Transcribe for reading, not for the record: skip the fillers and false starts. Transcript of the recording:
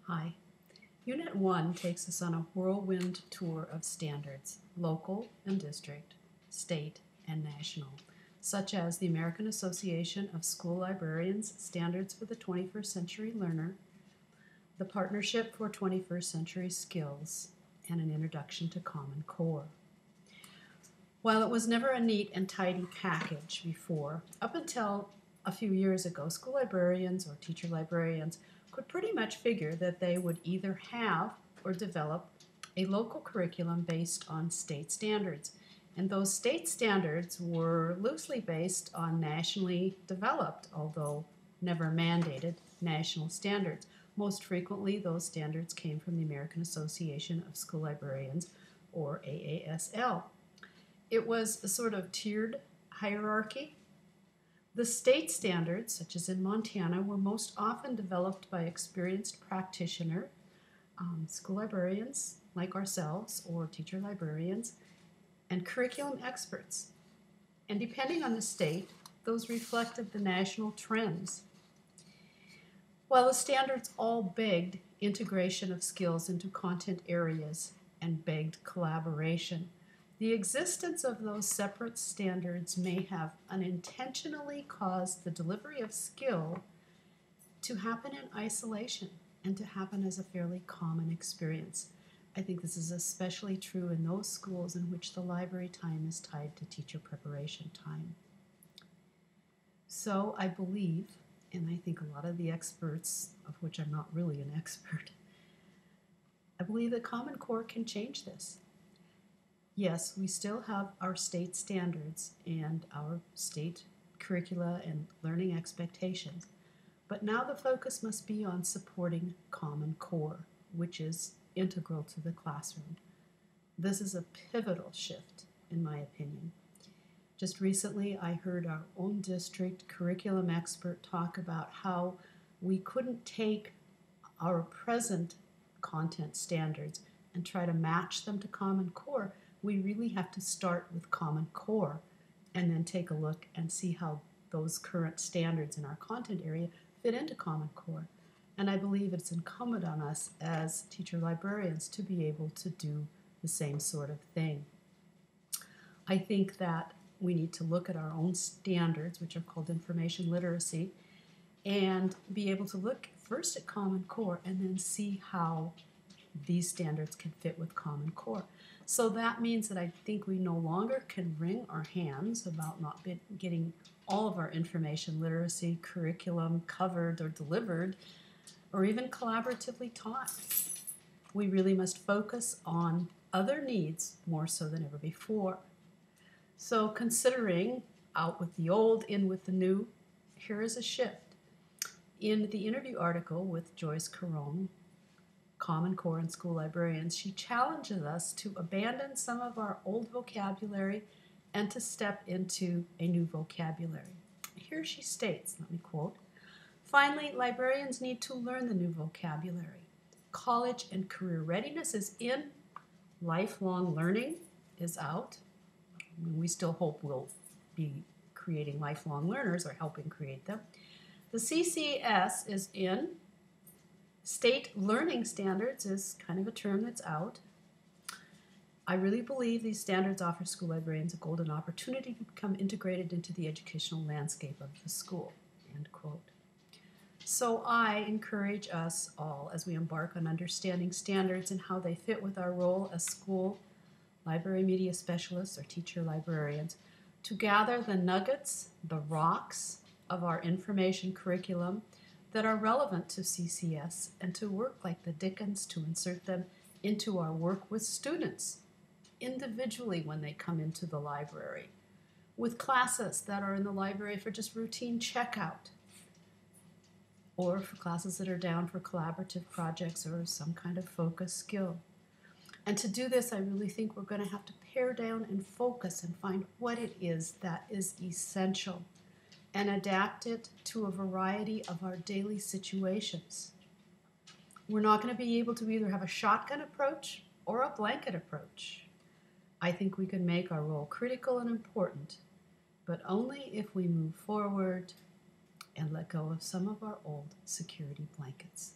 Hi. Unit 1 takes us on a whirlwind tour of standards, local and district, state, and national, such as the American Association of School Librarians Standards for the 21st Century Learner, the Partnership for 21st Century Skills, and an introduction to Common Core. While it was never a neat and tidy package before, up until a few years ago, school librarians or teacher librarians could pretty much figure that they would either have or develop a local curriculum based on state standards. And those state standards were loosely based on nationally developed, although never mandated, national standards. Most frequently, those standards came from the American Association of School Librarians, or AASL. It was a sort of tiered hierarchy. The state standards, such as in Montana, were most often developed by experienced practitioner, school librarians like ourselves or teacher librarians, and curriculum experts. And depending on the state, those reflected the national trends. While the standards all begged integration of skills into content areas and begged collaboration, the existence of those separate standards may have unintentionally caused the delivery of skill to happen in isolation and to happen as a fairly common experience. I think this is especially true in those schools in which the library time is tied to teacher preparation time. So I believe, and I think a lot of the experts, of which I'm not really an expert, I believe that Common Core can change this. Yes, we still have our state standards and our state curricula and learning expectations, but now the focus must be on supporting Common Core, which is integral to the classroom. This is a pivotal shift, in my opinion. Just recently, I heard our own district curriculum expert talk about how we couldn't take our present content standards and try to match them to Common Core. We really have to start with Common Core and then take a look and see how those current standards in our content area fit into Common Core. And I believe it's incumbent on us as teacher librarians to be able to do the same sort of thing. I think that we need to look at our own standards, which are called information literacy, and be able to look first at Common Core and then see how these standards can fit with Common Core. So that means that I think we no longer can wring our hands about not getting all of our information literacy curriculum covered or delivered or even collaboratively taught. We really must focus on other needs more so than ever before. So considering out with the old, in with the new, here is a shift. In the interview article with Joyce Carone, Common Core and School Librarians, she challenges us to abandon some of our old vocabulary and to step into a new vocabulary. Here she states, let me quote, "Finally, librarians need to learn the new vocabulary. College and career readiness is in, lifelong learning is out." We still hope we'll be creating lifelong learners or helping create them. The CCS is in. State learning standards is kind of a term that's out. I really believe these standards offer school librarians a golden opportunity to become integrated into the educational landscape of the school, end quote. So I encourage us all as we embark on understanding standards and how they fit with our role as school library media specialists or teacher librarians to gather the nuggets, the rocks of our information curriculum that are relevant to CCS and to work like the Dickens to insert them into our work with students individually when they come into the library, with classes that are in the library for just routine checkout, or for classes that are down for collaborative projects or some kind of focus skill. And to do this, I really think we're going to have to pare down and focus and find what it is that is essential and adapt it to a variety of our daily situations. We're not going to be able to either have a shotgun approach or a blanket approach. I think we can make our role critical and important, but only if we move forward and let go of some of our old security blankets.